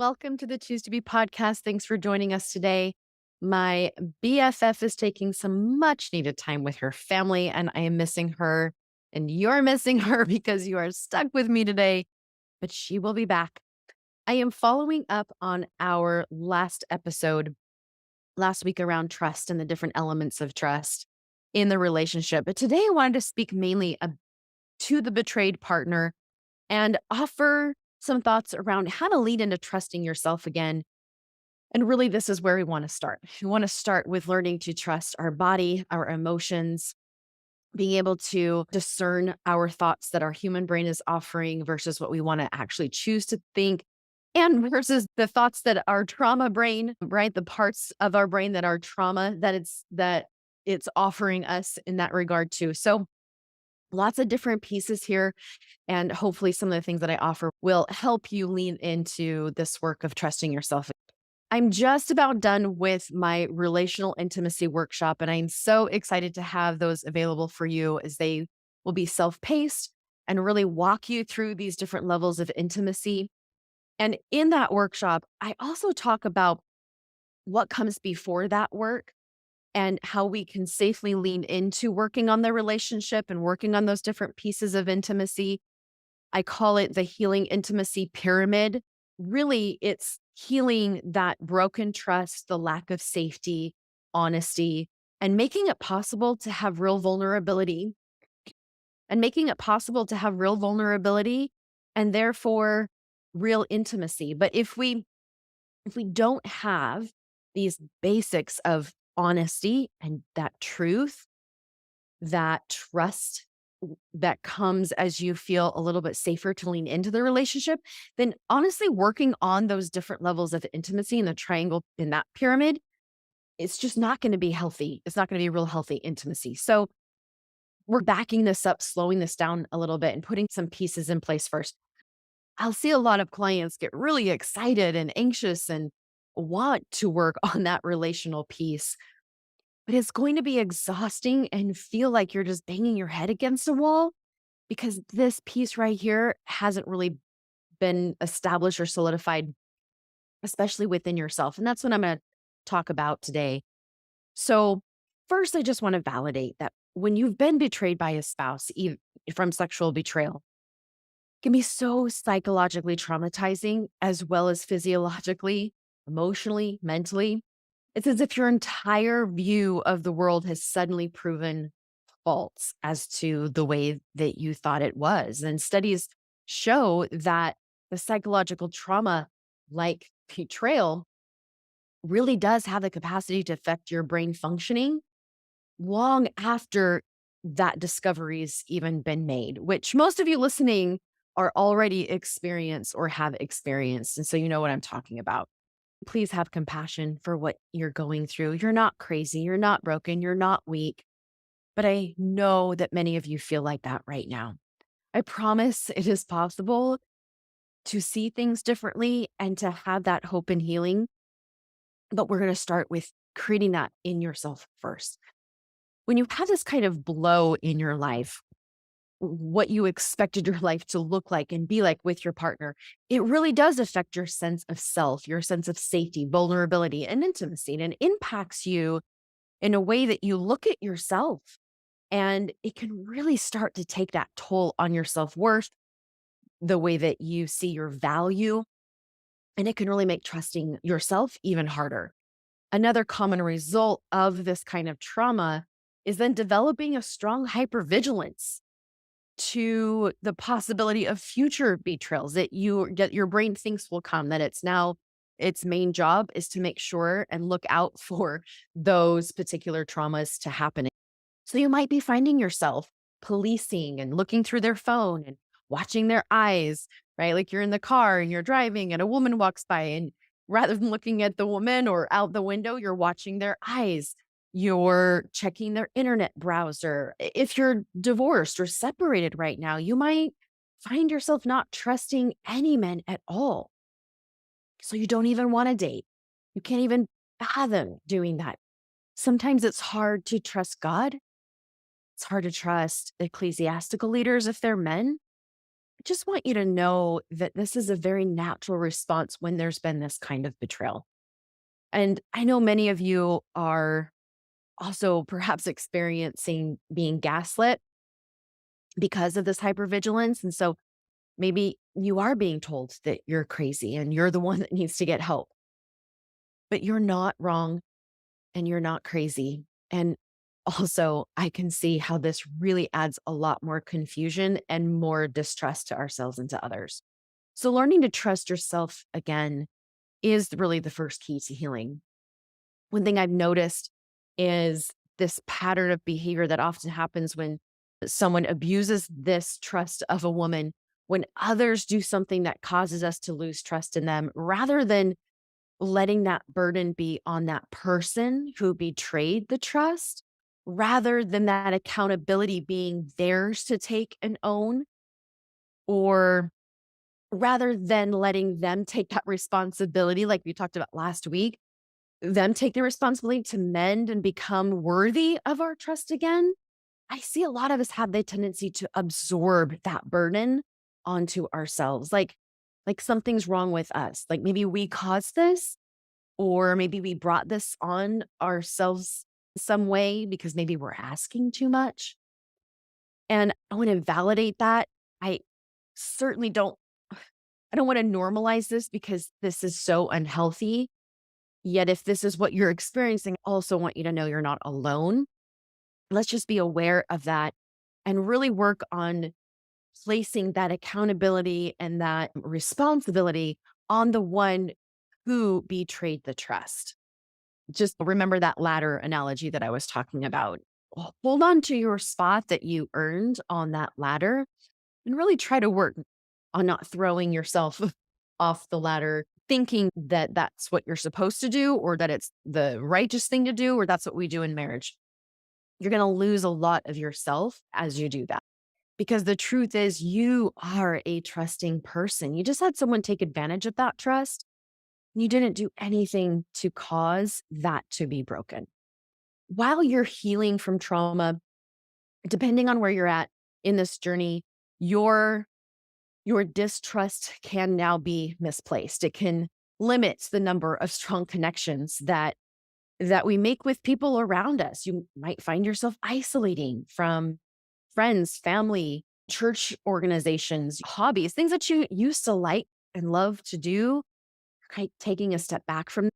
Welcome to the Choose to Be podcast. Thanks for joining us today. My BFF is taking some much needed time with her family, and I am missing her. And you're missing her because you are stuck with me today, but she will be back. I am following up on our last episode last week around trust and the different elements of trust in the relationship. But today I wanted to speak mainly to the betrayed partner and offer some thoughts around how to lead into trusting yourself again. And really, this is where we want to start. We want to start with learning to trust our body, our emotions, being able to discern our thoughts that our human brain is offering versus what we want to actually choose to think, and versus the thoughts that our trauma brain, right? The parts of our brain that are trauma that it's offering us in that regard too. So lots of different pieces here. And hopefully, some of the things that I offer will help you lean into this work of trusting yourself. I'm just about done with my relational intimacy workshop, and I'm so excited to have those available for you as they will be self paced and really walk you through these different levels of intimacy. And in that workshop, I also talk about what comes before that work and how we can safely lean into working on the relationship and working on those different pieces of intimacy. I call it the healing intimacy pyramid. Really, it's healing that broken trust, the lack of safety, honesty, and making it possible to have real vulnerability and therefore real intimacy. But if we don't have these basics of honesty and that truth, that trust that comes as you feel a little bit safer to lean into the relationship, then honestly, working on those different levels of intimacy in the triangle in that pyramid, it's just not going to be healthy. It's not going to be real healthy intimacy. So we're backing this up, slowing this down a little bit and putting some pieces in place first. I'll see a lot of clients get really excited and anxious and want to work on that relational piece, but it's going to be exhausting and feel like you're just banging your head against a wall because this piece right here hasn't really been established or solidified, especially within yourself. And that's what I'm going to talk about today. So, first, I just want to validate that when you've been betrayed by a spouse, from sexual betrayal, it can be so psychologically traumatizing as well as physiologically, emotionally, mentally. It's as if your entire view of the world has suddenly proven false as to the way that you thought it was. And studies show that the psychological trauma, like betrayal, really does have the capacity to affect your brain functioning long after that discovery's even been made, which most of you listening are already experienced or have experienced. And so you know what I'm talking about. Please have compassion for what you're going through. You're not crazy. You're not broken. You're not weak. But I know that many of you feel like that right now. I promise it is possible to see things differently and to have that hope and healing. But we're going to start with creating that in yourself first. When you have this kind of blow in your life, what you expected your life to look like and be like with your partner, it really does affect your sense of self, your sense of safety, vulnerability, and intimacy. And it impacts you in a way that you look at yourself. And it can really start to take that toll on your self worth, the way that you see your value, and it can really make trusting yourself even harder. Another common result of this kind of trauma is then developing a strong hypervigilance to the possibility of future betrayals that your brain thinks will come, that it's now its main job is to make sure and look out for those particular traumas to happen. So you might be finding yourself policing and looking through their phone and watching their eyes, right? Like you're in the car and you're driving and a woman walks by, and rather than looking at the woman or out the window, you're watching their eyes. You're checking their internet browser. If you're divorced or separated right now, you might find yourself not trusting any men at all. So you don't even want to date. You can't even fathom doing that. Sometimes it's hard to trust God. It's hard to trust ecclesiastical leaders if they're men. I just want you to know that this is a very natural response when there's been this kind of betrayal. And I know many of you are also perhaps experiencing being gaslit because of this hypervigilance. And so maybe you are being told that you're crazy and you're the one that needs to get help, but you're not wrong and you're not crazy. And also, I can see how this really adds a lot more confusion and more distrust to ourselves and to others. So, learning to trust yourself again is really the first key to healing. One thing I've noticed is this pattern of behavior that often happens when someone abuses this trust of a woman, when others do something that causes us to lose trust in them, rather than letting that burden be on that person who betrayed the trust, rather than that accountability being theirs to take and own, or rather than letting them take that responsibility, like we talked about last week, them take the responsibility to mend and become worthy of our trust again. I see a lot of us have the tendency to absorb that burden onto ourselves. Like something's wrong with us. Like maybe we caused this, or maybe we brought this on ourselves some way because maybe we're asking too much. And I want to validate that. I certainly don't I don't want to normalize this because this is so unhealthy. Yet if this is what you're experiencing, I also want you to know you're not alone. Let's just be aware of that and really work on placing that accountability and that responsibility on the one who betrayed the trust. Just remember that ladder analogy that I was talking about. Hold on to your spot that you earned on that ladder and really try to work on not throwing yourself off the ladder, thinking that that's what you're supposed to do or that it's the righteous thing to do or that's what we do in marriage. You're going to lose a lot of yourself as you do that. Because the truth is, you are a trusting person. You just had someone take advantage of that trust. You didn't do anything to cause that to be broken. While you're healing from trauma, depending on where you're at in this journey, your your distrust can now be misplaced. It can limit the number of strong connections that we make with people around us. You might find yourself isolating from friends, family, church organizations, hobbies, things that you used to like and love to do, right? Taking a step back from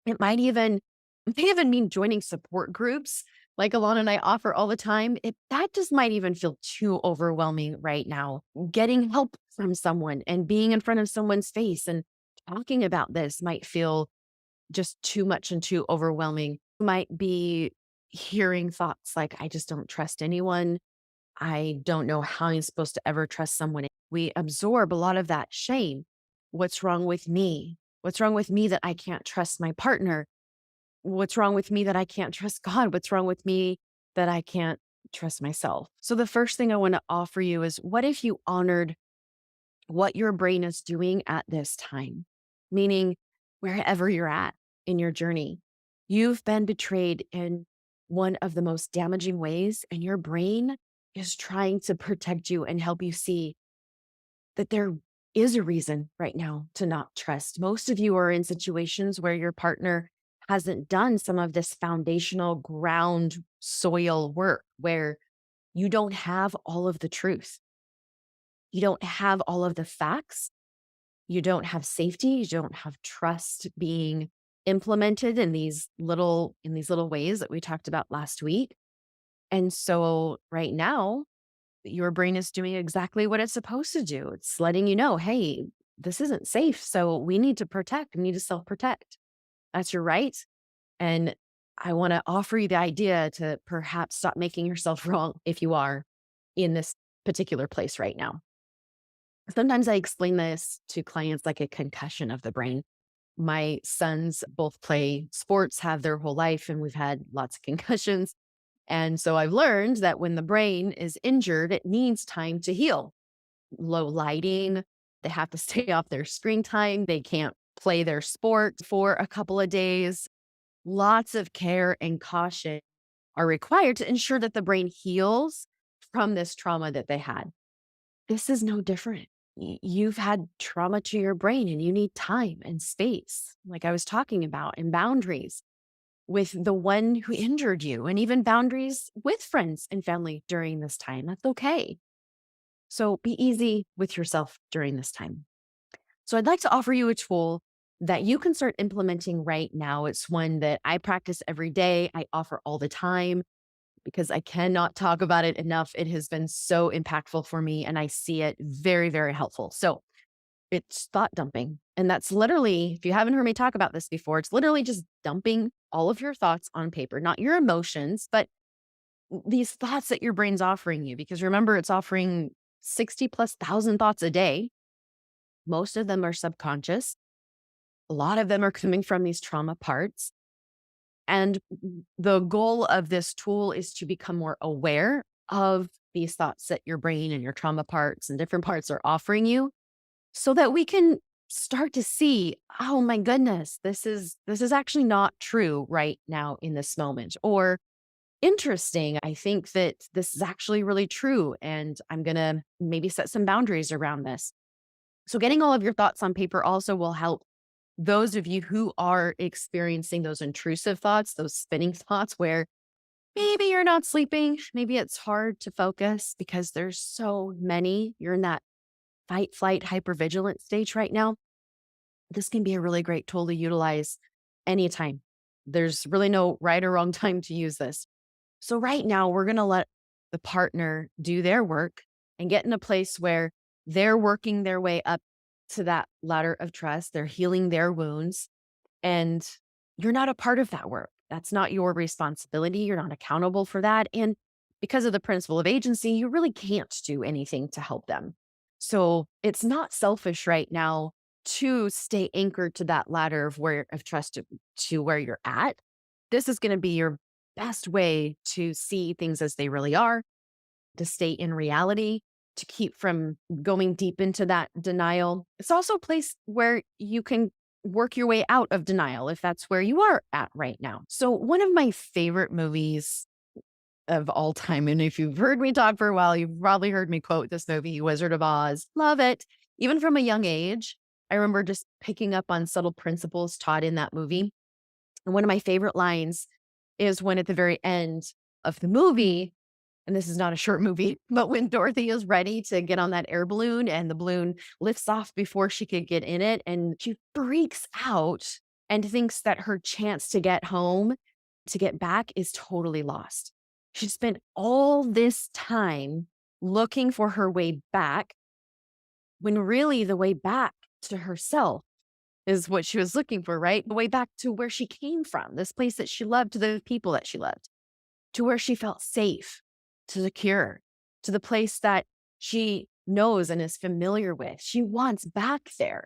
it may even mean joining support groups like Alana and I offer all the time. That just might even feel too overwhelming right now. Getting help from someone and being in front of someone's face and talking about this might feel just too much and too overwhelming. You might be hearing thoughts like, I just don't trust anyone. I don't know how I'm supposed to ever trust someone. We absorb a lot of that shame. What's wrong with me? What's wrong with me that I can't trust my partner? What's wrong with me that I can't trust God? What's wrong with me that I can't trust myself? So, the first thing I want to offer you is what if you honored what your brain is doing at this time? Meaning, wherever you're at in your journey, you've been betrayed in one of the most damaging ways, and your brain is trying to protect you and help you see that there is a reason right now to not trust. Most of you are in situations where your partner hasn't done some of this foundational ground soil work where you don't have all of the truth. You don't have all of the facts. You don't have safety. You don't have trust being implemented in these little ways that we talked about last week. And so right now, your brain is doing exactly what it's supposed to do. It's letting you know, hey, this isn't safe. So we need to protect. We need to self protect. That's your right. And I want to offer you the idea to perhaps stop making yourself wrong if you are in this particular place right now. Sometimes I explain this to clients like a concussion of the brain. My sons both play sports, have their whole life, and we've had lots of concussions. And so I've learned that when the brain is injured, it needs time to heal. Low lighting, they have to stay off their screen time, they can't play their sport for a couple of days. Lots of care and caution are required to ensure that the brain heals from this trauma that they had. this is no different. You've had trauma to your brain and you need time and space, like I was talking about, and boundaries with the one who injured you, and even boundaries with friends and family during this time. That's okay. So be easy with yourself during this time. So I'd like to offer you a tool that you can start implementing right now. It's one that I practice every day, I offer all the time because I cannot talk about it enough. It has been so impactful for me and I see it very, very helpful. So it's thought dumping. And that's literally, if you haven't heard me talk about this before, it's literally just dumping all of your thoughts on paper, not your emotions, but these thoughts that your brain's offering you. Because remember, it's offering 60 plus thousand thoughts a day. Most of them are subconscious. A lot of them are coming from these trauma parts. And the goal of this tool is to become more aware of these thoughts that your brain and your trauma parts and different parts are offering you so that we can start to see, oh my goodness, this is actually not true right now in this moment. Or interesting, I think that this is actually really true. And I'm going to maybe set some boundaries around this. So, getting all of your thoughts on paper also will help those of you who are experiencing those intrusive thoughts, those spinning thoughts where maybe you're not sleeping, maybe it's hard to focus because there's so many. You're in that fight, flight, hypervigilant stage right now. This can be a really great tool to utilize anytime. There's really no right or wrong time to use this. So, right now, we're going to let the partner do their work and get in a place where they're working their way up to that ladder of trust. They're healing their wounds, and you're not a part of that work. That's not your responsibility. You're not accountable for that. And because of the principle of agency, you really can't do anything to help them. So it's not selfish right now to stay anchored to that ladder of trust to where you're at. This is going to be your best way to see things as they really are, to stay in reality, to keep from going deep into that denial. It's also a place where you can work your way out of denial if that's where you are at right now. So, one of my favorite movies of all time, and if you've heard me talk for a while, you've probably heard me quote this movie, Wizard of Oz. Love it. Even from a young age, I remember just picking up on subtle principles taught in that movie. And one of my favorite lines is when at the very end of the movie, and this is not a short movie, but when Dorothy is ready to get on that air balloon and the balloon lifts off before she could get in it, and she freaks out and thinks that her chance to get home, to get back, is totally lost. She spent all this time looking for her way back when really the way back to herself is what she was looking for, right? The way back to where she came from, this place that she loved, to the people that she loved, to where she felt safe, to secure, to the place that she knows and is familiar with. She wants back there.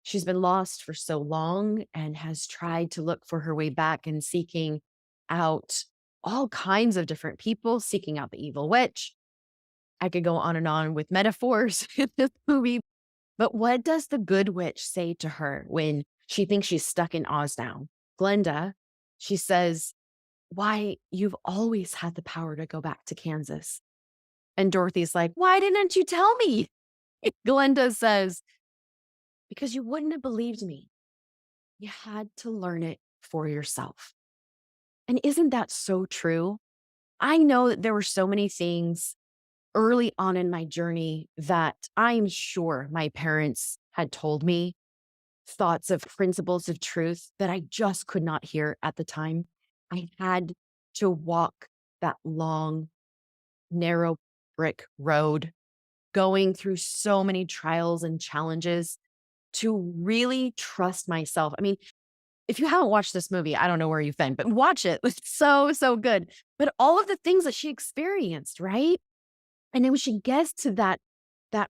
She's been lost for so long and has tried to look for her way back and seeking out all kinds of different people, seeking out the evil witch. I could go on and on with metaphors in this movie. But what does the good witch say to her when she thinks she's stuck in Oz now? Glenda, she says, why, you've always had the power to go back to Kansas. And Dorothy's like, why didn't you tell me? Glenda says, because you wouldn't have believed me. You had to learn it for yourself. And isn't that so true? I know that there were so many things early on in my journey that I'm sure my parents had told me, thoughts of principles of truth that I just could not hear at the time. I had to walk that long, narrow brick road, going through so many trials and challenges to really trust myself. I mean, if you haven't watched this movie, I don't know where you've been, but watch it. It's so, so good. But all of the things that she experienced, right? And then when she gets to that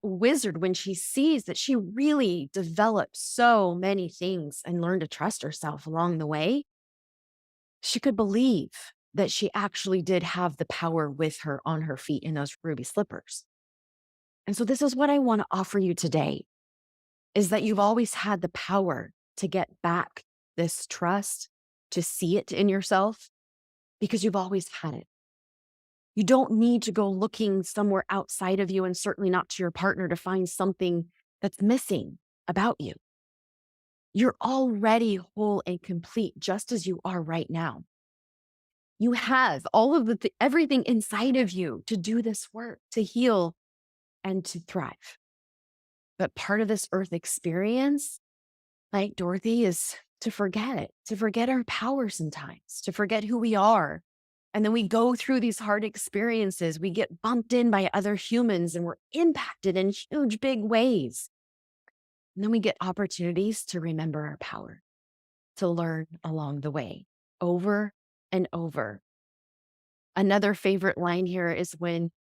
wizard, when she sees that she really developed so many things and learned to trust herself along the way, she could believe that she actually did have the power with her on her feet in those ruby slippers. And so this is what I want to offer you today, is that you've always had the power to get back this trust, to see it in yourself, because you've always had it. You don't need to go looking somewhere outside of you and certainly not to your partner to find something that's missing about you. You're already whole and complete just as you are right now. You have all of everything inside of you to do this work, to heal and to thrive. But part of this earth experience, like Dorothy, is to forget it, to forget our power sometimes, to forget who we are. And then we go through these hard experiences. We get bumped in by other humans and we're impacted in huge, big ways. And then we get opportunities to remember our power, to learn along the way over and over. Another favorite line here is when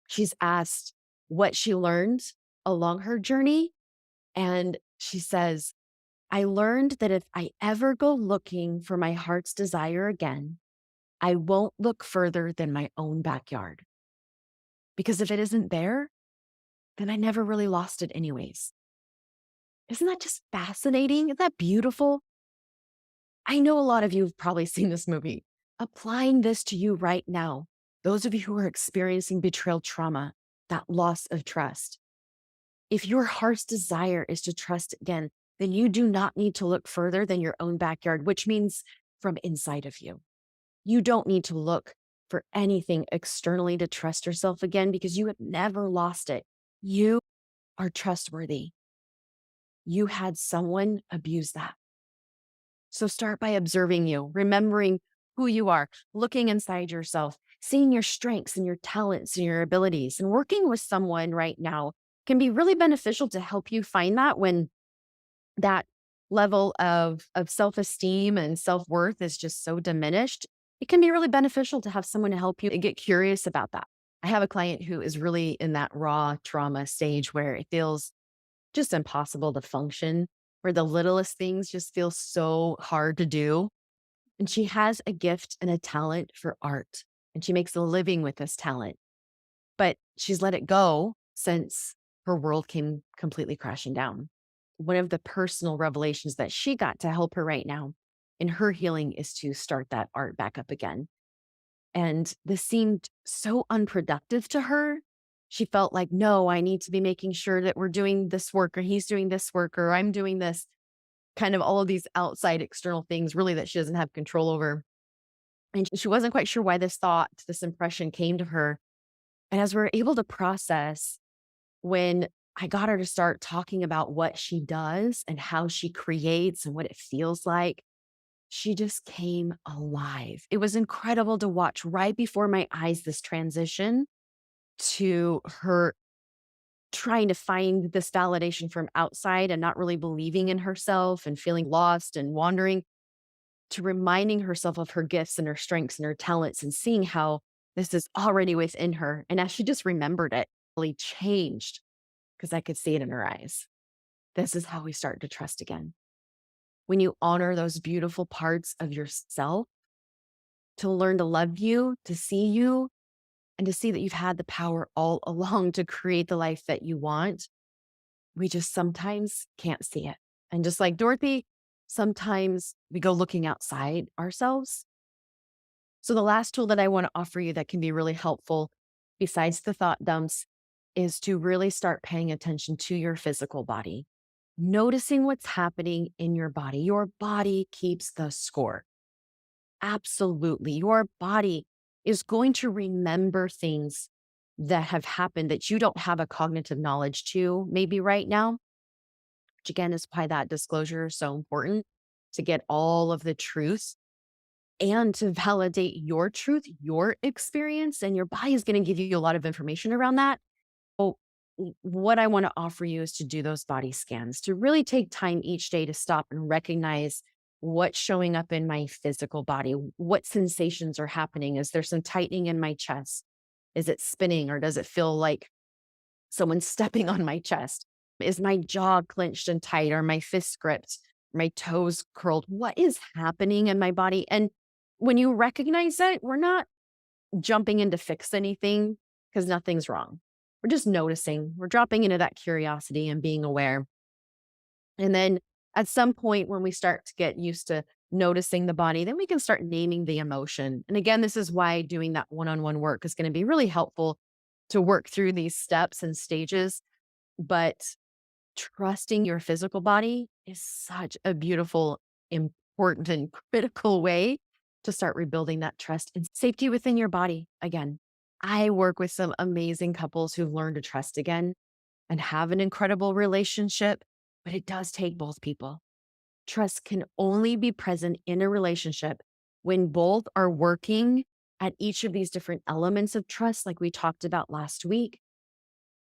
she's asked what she learned along her journey. And she says, I learned that if I ever go looking for my heart's desire again, I won't look further than my own backyard. Because if it isn't there, then I never really lost it anyways. Isn't that just fascinating? Isn't that beautiful? I know a lot of you have probably seen this movie. Applying this to you right now, those of you who are experiencing betrayal trauma, that loss of trust. If your heart's desire is to trust again, then you do not need to look further than your own backyard, which means from inside of you. You don't need to look for anything externally to trust yourself again because you have never lost it. You are trustworthy. You had someone abuse that. So start by observing you, remembering who you are, looking inside yourself, seeing your strengths and your talents and your abilities, and working with someone right now can be really beneficial to help you find that when that level of self-esteem and self-worth is just so diminished. It can be really beneficial to have someone to help you and get curious about that. I have a client who is really in that raw trauma stage where it feels just impossible to function, where the littlest things just feel so hard to do. And she has a gift and a talent for art, and she makes a living with this talent. But she's let it go since her world came completely crashing down. One of the personal revelations that she got to help her right now in her healing is to start that art back up again. And this seemed so unproductive to her. She felt like, no, I need to be making sure that we're doing this work, or he's doing this work, or I'm doing this, kind of all of these outside external things really that she doesn't have control over. And she wasn't quite sure why this thought, this impression came to her. And as we're able to process, when I got her to start talking about what she does and how she creates and what it feels like, she just came alive. It was incredible to watch right before my eyes this transition to her trying to find this validation from outside and not really believing in herself and feeling lost and wandering, to reminding herself of her gifts and her strengths and her talents and seeing how this is already within her. And as she just remembered it, really changed because I could see it in her eyes. This is how we start to trust again. When you honor those beautiful parts of yourself, to learn to love you, to see you, and to see that you've had the power all along to create the life that you want, we just sometimes can't see it. And just like Dorothy, sometimes we go looking outside ourselves. So, the last tool that I want to offer you that can be really helpful, besides the thought dumps, is to really start paying attention to your physical body, noticing what's happening in your body. Your body keeps the score. Absolutely. Your body is going to remember things that have happened that you don't have a cognitive knowledge to, maybe right now, which again is why that disclosure is so important, to get all of the truth and to validate your truth, your experience, and your body is going to give you a lot of information around that. So, what I want to offer you is to do those body scans, to really take time each day to stop and recognize what's showing up in my physical body. What sensations are happening? Is there some tightening in my chest? Is it spinning, or does it feel like someone's stepping on my chest? Is my jaw clenched and tight? Are my fists gripped? My toes curled? What is happening in my body? And when you recognize it, we're not jumping in to fix anything because nothing's wrong. We're just noticing. We're dropping into that curiosity and being aware. And then at some point, when we start to get used to noticing the body, then we can start naming the emotion. And again, this is why doing that one-on-one work is going to be really helpful to work through these steps and stages. But trusting your physical body is such a beautiful, important, and critical way to start rebuilding that trust and safety within your body again. I work with some amazing couples who've learned to trust again and have an incredible relationship, but it does take both people. Trust can only be present in a relationship when both are working at each of these different elements of trust, like we talked about last week.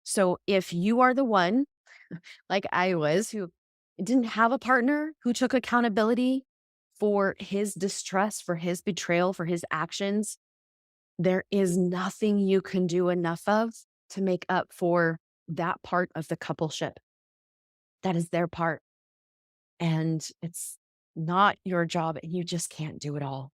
So if you are the one, like I was, who didn't have a partner who took accountability for his distrust, for his betrayal, for his actions, there is nothing you can do enough of to make up for that part of the coupleship. That is their part. And it's not your job, and you just can't do it all.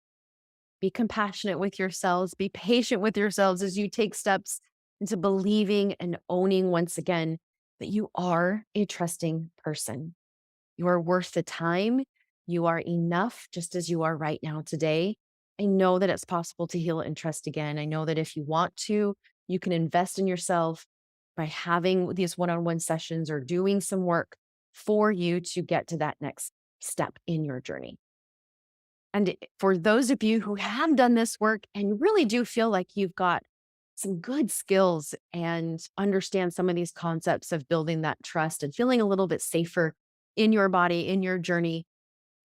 Be compassionate with yourselves, be patient with yourselves as you take steps into believing and owning once again that you are a trusting person. You are worth the time. You are enough just as you are right now today. I know that it's possible to heal and trust again. I know that if you want to, you can invest in yourself by having these one-on-one sessions or doing some work for you to get to that next step in your journey. And for those of you who have done this work and really do feel like you've got some good skills and understand some of these concepts of building that trust and feeling a little bit safer in your body, in your journey,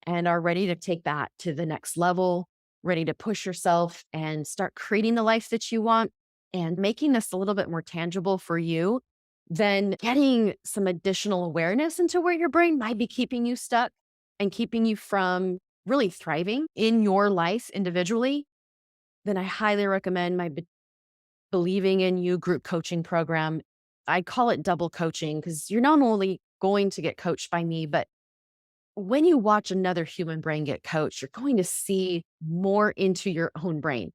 and are ready to take that to the next level, ready to push yourself and start creating the life that you want and making this a little bit more tangible for you, then getting some additional awareness into where your brain might be keeping you stuck and keeping you from really thriving in your life individually, then I highly recommend my Believing in You group coaching program. I call it double coaching because you're not only going to get coached by me, but when you watch another human brain get coached, you're going to see more into your own brain.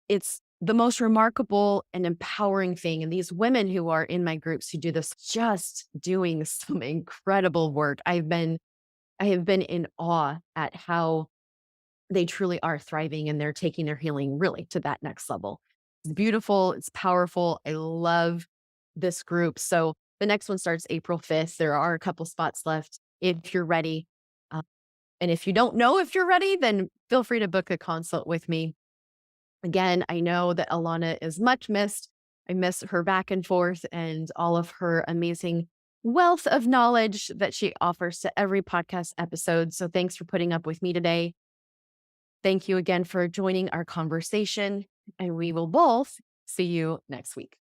It's the most remarkable and empowering thing. And these women who are in my groups who do this, just doing some incredible work. I have been in awe at how they truly are thriving and they're taking their healing really to that next level. It's beautiful. It's powerful. I love this group. So the next one starts April 5th. There are a couple spots left if you're ready. Uh, and if you don't know if you're ready, then feel free to book a consult with me. Again, I know that Alana is much missed. I miss her back and forth and all of her amazing wealth of knowledge that she offers to every podcast episode. So thanks for putting up with me today. Thank you again for joining our conversation, and we will both see you next week.